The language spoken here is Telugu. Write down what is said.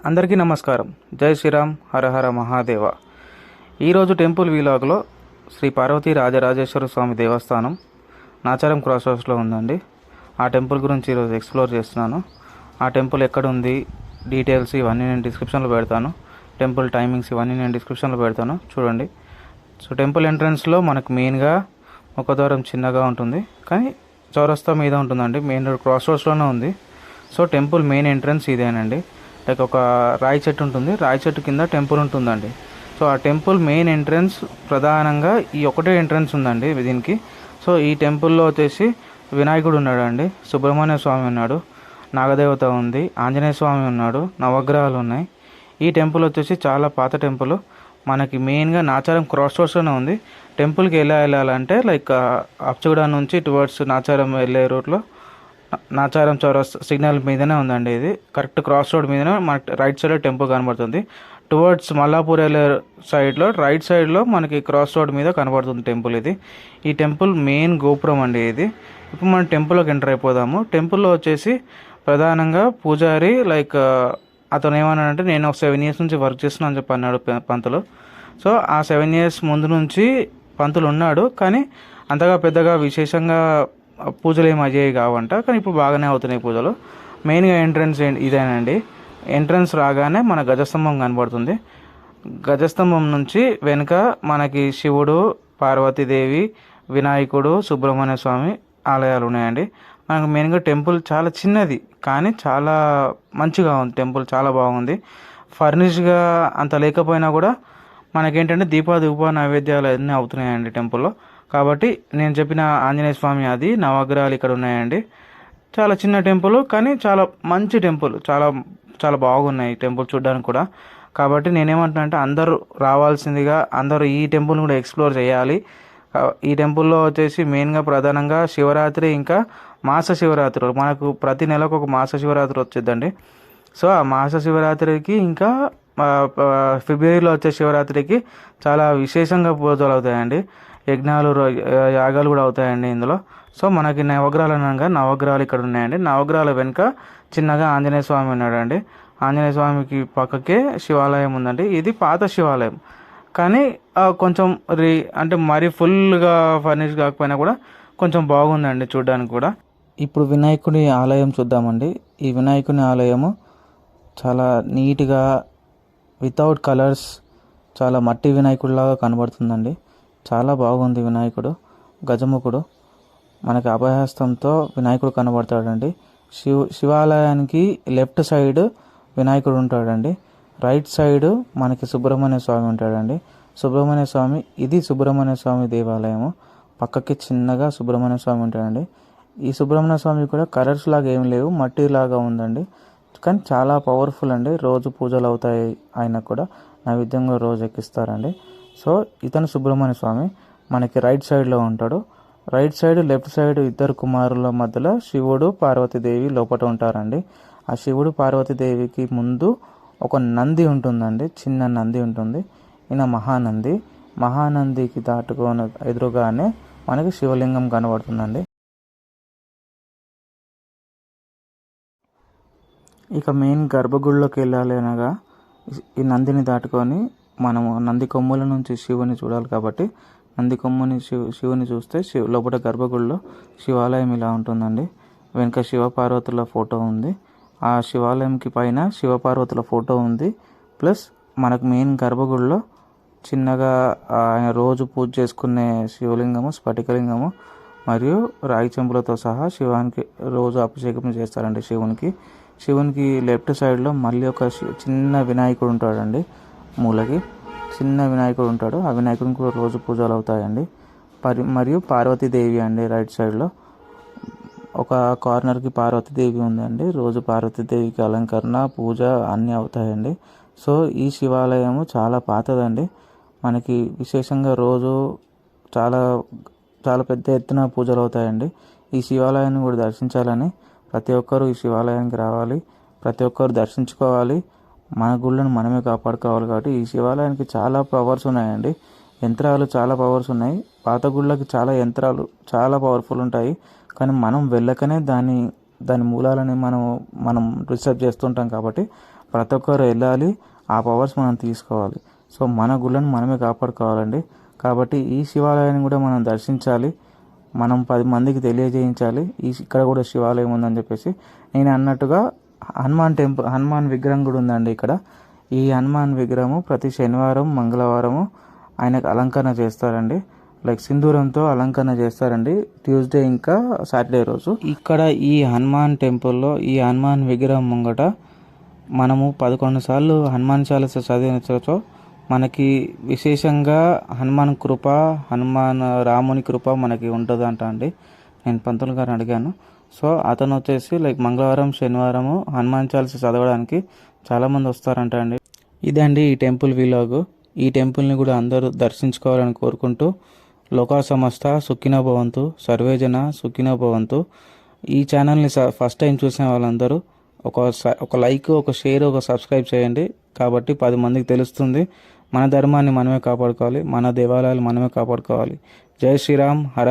అందరికీ నమస్కారం. జై శ్రీరామ్, హర హర మహాదేవ. ఈరోజు టెంపుల్ వీలాగ్లో శ్రీ పార్వతీ రాజరాజేశ్వర స్వామి దేవస్థానం నాచారం క్రాస్ రోడ్స్లో ఉందండి. ఆ టెంపుల్ గురించి ఈరోజు ఎక్స్ప్లోర్ చేస్తున్నాను. ఆ టెంపుల్ ఎక్కడ ఉంది, డీటెయిల్స్ ఇవన్నీ నేను డిస్క్రిప్షన్లో పెడతాను. టెంపుల్ టైమింగ్స్ ఇవన్నీ నేను డిస్క్రిప్షన్లో పెడతాను, చూడండి. సో టెంపుల్ ఎంట్రన్స్లో మనకు మెయిన్గా ముఖద్వారం చిన్నగా ఉంటుంది, కానీ చౌరస్తా మీద ఉంటుందండి. మెయిన్ రోడ్ క్రాస్ రోడ్స్లోనే ఉంది. సో టెంపుల్ మెయిన్ ఎంట్రన్స్ ఇదేనండి. లైక్ ఒక రాయి చెట్టు ఉంటుంది, రాయి చెట్టు కింద టెంపుల్ ఉంటుందండి. సో ఆ టెంపుల్ మెయిన్ ఎంట్రన్స్ ప్రధానంగా ఈ ఒకటే ఎంట్రన్స్ ఉందండి దీనికి. సో ఈ టెంపుల్లో వచ్చేసి వినాయకుడు ఉన్నాడు అండి, సుబ్రహ్మణ్య స్వామి ఉన్నాడు, నాగదేవత ఉంది, ఆంజనేయ స్వామి ఉన్నాడు, నవగ్రహాలు ఉన్నాయి. ఈ టెంపుల్ వచ్చేసి చాలా పాత టెంపుల్. మనకి మెయిన్గా నాచారం క్రాస్ రోడ్స్లోనే ఉంది. టెంపుల్కి ఎలా వెళ్ళాలంటే లైక్ అప్చగూడ నుంచి టువర్డ్స్ నాచారం వెళ్ళే రూట్లో నాచారం చౌరస్ సిగ్నల్ మీదనే ఉందండి. ఇది కరెక్ట్ క్రాస్ రోడ్ మీదనే మనకి రైట్ సైడ్ టెంపుల్ కనబడుతుంది. టువర్డ్స్ మల్లాపూర్ వెళ్ళే సైడ్లో రైట్ సైడ్లో మనకి క్రాస్ రోడ్ మీద కనబడుతుంది టెంపుల్. ఇది ఈ టెంపుల్ మెయిన్ గోపురం అండి ఇది. ఇప్పుడు మనం టెంపుల్లోకి ఎంటర్ అయిపోదాము. టెంపుల్లో వచ్చేసి ప్రధానంగా పూజారి లైక్ అతను ఏమన్నాడంటే, నేను ఒక 7 years నుంచి వర్క్ చేస్తున్నాను అని చెప్పి అన్నాడు పంతులు. సో ఆ 7 years ముందు నుంచి పంతులు ఉన్నాడు, కానీ అంతగా పెద్దగా విశేషంగా పూజలు ఏమి అయ్యాయి కావంట. కానీ ఇప్పుడు బాగానే అవుతున్నాయి పూజలు. మెయిన్గా ఎంట్రన్స్ ఇదేనండి. ఎంట్రన్స్ రాగానే మన గజస్తంభం కనబడుతుంది. గజస్తంభం నుంచి వెనుక మనకి శివుడు, పార్వతీదేవి, వినాయకుడు, సుబ్రహ్మణ్య స్వామి ఆలయాలు ఉన్నాయండి. మనకు మెయిన్గా టెంపుల్ చాలా చిన్నది, కానీ చాలా మంచిగా ఉంది. టెంపుల్ చాలా బాగుంది. ఫర్నిష్గా అంత లేకపోయినా కూడా మనకేంటంటే దీప నైవేద్యాలు అన్నీ అవుతున్నాయండి టెంపుల్లో. కాబట్టి నేను చెప్పిన ఆంజనేయ స్వామి అది నవగ్రహాలు ఇక్కడ ఉన్నాయండి. చాలా చిన్న టెంపుల్, కానీ చాలా మంచి టెంపుల్. చాలా చాలా బాగున్నాయి టెంపుల్ చూడడానికి కూడా. కాబట్టి నేనేమంటున్నా అంటే అందరూ రావాల్సిందిగా, అందరూ ఈ టెంపుల్ కూడా ఎక్స్ప్లోర్ చేయాలి. ఈ టెంపుల్లో వచ్చేసి మెయిన్గా ప్రధానంగా శివరాత్రి, ఇంకా మాస శివరాత్రులు, మనకు ప్రతి నెలకు ఒక మాస శివరాత్రి వచ్చిందండి. సో ఆ మాస శివరాత్రికి ఇంకా ఫిబ్రవరిలో వచ్చే శివరాత్రికి చాలా విశేషంగా పూజలు అవుతాయండి. యజ్ఞాలు, యాగాలు కూడా అవుతాయండి ఇందులో. సో మనకి నవగ్రహాలు అనగా నవగ్రహాలు ఇక్కడ ఉన్నాయండి. నవగ్రహాల వెనుక చిన్నగా ఆంజనేయ స్వామి ఉన్నాడండి. ఆంజనేయ స్వామికి పక్కకే శివాలయం ఉందండి. ఇది పాత శివాలయం, కానీ కొంచెం అంటే మరీ ఫుల్గా ఫర్నిష్ కాకపోయినా కూడా కొంచెం బాగుందండి చూడడానికి కూడా. ఇప్పుడు వినాయకుని ఆలయం చూద్దామండి. ఈ వినాయకుని ఆలయము చాలా నీట్గా వితౌట్ కలర్స్, చాలా మట్టి వినాయకుడిలాగా కనబడుతుందండి. చాలా బాగుంది వినాయకుడు. గజముఖుడు మనకి అభయహస్తంతో వినాయకుడు కనబడతాడండి. శివాలయానికి లెఫ్ట్ సైడ్ వినాయకుడు ఉంటాడండి. రైట్ సైడ్ మనకి సుబ్రహ్మణ్య స్వామి ఉంటాడండి. సుబ్రహ్మణ్య స్వామి, ఇది సుబ్రహ్మణ్య స్వామి దేవాలయము. పక్కకి చిన్నగా సుబ్రహ్మణ్య స్వామి ఉంటాడండి. ఈ సుబ్రహ్మణ్య స్వామి కూడా కలర్స్ లాగా ఏం లేవు, మట్టి లాగా ఉందండి. కానీ చాలా పవర్ఫుల్ అండి. రోజు పూజలు అవుతాయి, ఆయనకు కూడా నైవేద్యంగా రోజు ఎక్కిస్తారండి. సో ఇతను సుబ్రహ్మణ్య స్వామి మనకి రైట్ సైడ్లో ఉంటాడు. రైట్ సైడ్, లెఫ్ట్ సైడ్ ఇద్దరు కుమారుల మధ్యలో శివుడు, పార్వతీదేవి లోపల ఉంటారండి. ఆ శివుడు, పార్వతీదేవికి ముందు ఒక నంది ఉంటుందండి, చిన్న నంది ఉంటుంది. ఈయన మహానంది. మహానందికి దాటుకొని ఎదురుగానే మనకి శివలింగం కనబడుతుందండి. ఇక మెయిన్ గర్భగుడిలోకి వెళ్ళాలి అనగా ఈ నందిని దాటుకొని మనము నంది కొమ్ముల నుంచి శివుని చూడాలి. కాబట్టి నంది కొమ్ముని శివుని చూస్తే లోపల గర్భగుడిలో శివాలయం ఇలా ఉంటుందండి. వెనుక శివపార్వతుల ఫోటో ఉంది. ఆ శివాలయంకి పైన శివపార్వతుల ఫోటో ఉంది. ప్లస్ మనకు మెయిన్ గర్భగుడిలో చిన్నగా ఆయన రోజు పూజ చేసుకునే శివలింగము, స్ఫటికలింగము మరియు రాగి చెంబులతో సహా శివానికి రోజు అభిషేకం చేస్తారండి శివునికి లెఫ్ట్ సైడ్లో మళ్ళీ ఒక చిన్న వినాయకుడు ఉంటాడండి. మూలకి చిన్న వినాయకుడు ఉంటాడు. ఆ వినాయకుడికి కూడా రోజు పూజలు అవుతాయండి. మరియు పార్వతీదేవి అండి రైట్ సైడ్లో ఒక కార్నర్కి పార్వతీదేవి ఉందండి. రోజు పార్వతీదేవికి అలంకరణ, పూజ అన్నీ అవుతాయండి. సో ఈ శివాలయము చాలా పాతదండి. మనకి విశేషంగా రోజు చాలా చాలా పెద్ద ఎత్తున పూజలు అవుతాయండి. ఈ శివాలయాన్ని కూడా దర్శించాలని ప్రతి ఒక్కరూ ఈ శివాలయానికి రావాలి, ప్రతి ఒక్కరు దర్శించుకోవాలి. మన గుళ్ళను మనమే కాపాడుకోవాలి. కాబట్టి ఈ శివాలయానికి చాలా పవర్స్ ఉన్నాయండి. యంత్రాలు చాలా పవర్స్ ఉన్నాయి. పాత గుళ్ళకి చాలా యంత్రాలు చాలా పవర్ఫుల్ ఉంటాయి, కానీ మనం వెళ్ళకనే దాని మూలాలని మనం రీసెర్చ్ చేస్తుంటాం. కాబట్టి ప్రతి ఒక్కరు వెళ్ళాలి, ఆ పవర్స్ మనం తీసుకోవాలి. సో మన గుళ్ళను మనమే కాపాడుకోవాలండి. కాబట్టి ఈ శివాలయాన్ని కూడా మనం దర్శించాలి, మనం 10 మందికి తెలియజేయించాలి ఇక్కడ కూడా శివాలయం ఉందని చెప్పేసి. నేను అన్నట్టుగా హనుమాన్ విగ్రహం కూడా ఉందండి ఇక్కడ. ఈ హనుమాన్ విగ్రహము ప్రతి శనివారం, మంగళవారము ఆయనకు అలంకరణ చేస్తారండి. లైక్ సింధూరంతో అలంకరణ చేస్తారండి, ట్యూస్డే ఇంకా సాటర్డే రోజు. ఇక్కడ ఈ హనుమాన్ టెంపుల్లో ఈ హనుమాన్ విగ్రహం ముంగట మనము 11 సార్లు హనుమాన్ చాలీస చదివినచో మనకి విశేషంగా రాముని కృప మనకి ఉంటుందంట అండి. నేను పంతులు గారిని అడిగాను. సో అతను వచ్చేసి లైక్ మంగళవారం, శనివారము హనుమాన్ చాలీస చదవడానికి చాలామంది వస్తారంట అండి. ఇదండి ఈ టెంపుల్ వీలాగు. ఈ టెంపుల్ని కూడా అందరూ దర్శించుకోవాలని కోరుకుంటూ, లోకా సమస్త సుఖినో భవంతు, సర్వేజన సుఖినో భవంతు. ఈ ఛానల్ని ఫస్ట్ టైం చూసిన వాళ్ళందరూ ఒక లైక్, ఒక షేర్, ఒక సబ్స్క్రైబ్ చేయండి. కాబట్టి 10 మందికి తెలుస్తుంది. మన ధర్మాన్ని మనమే కాపాడుకోవాలి, మన దేవాలయాలు మనమే కాపాడుకోవాలి. జై శ్రీరామ్. హర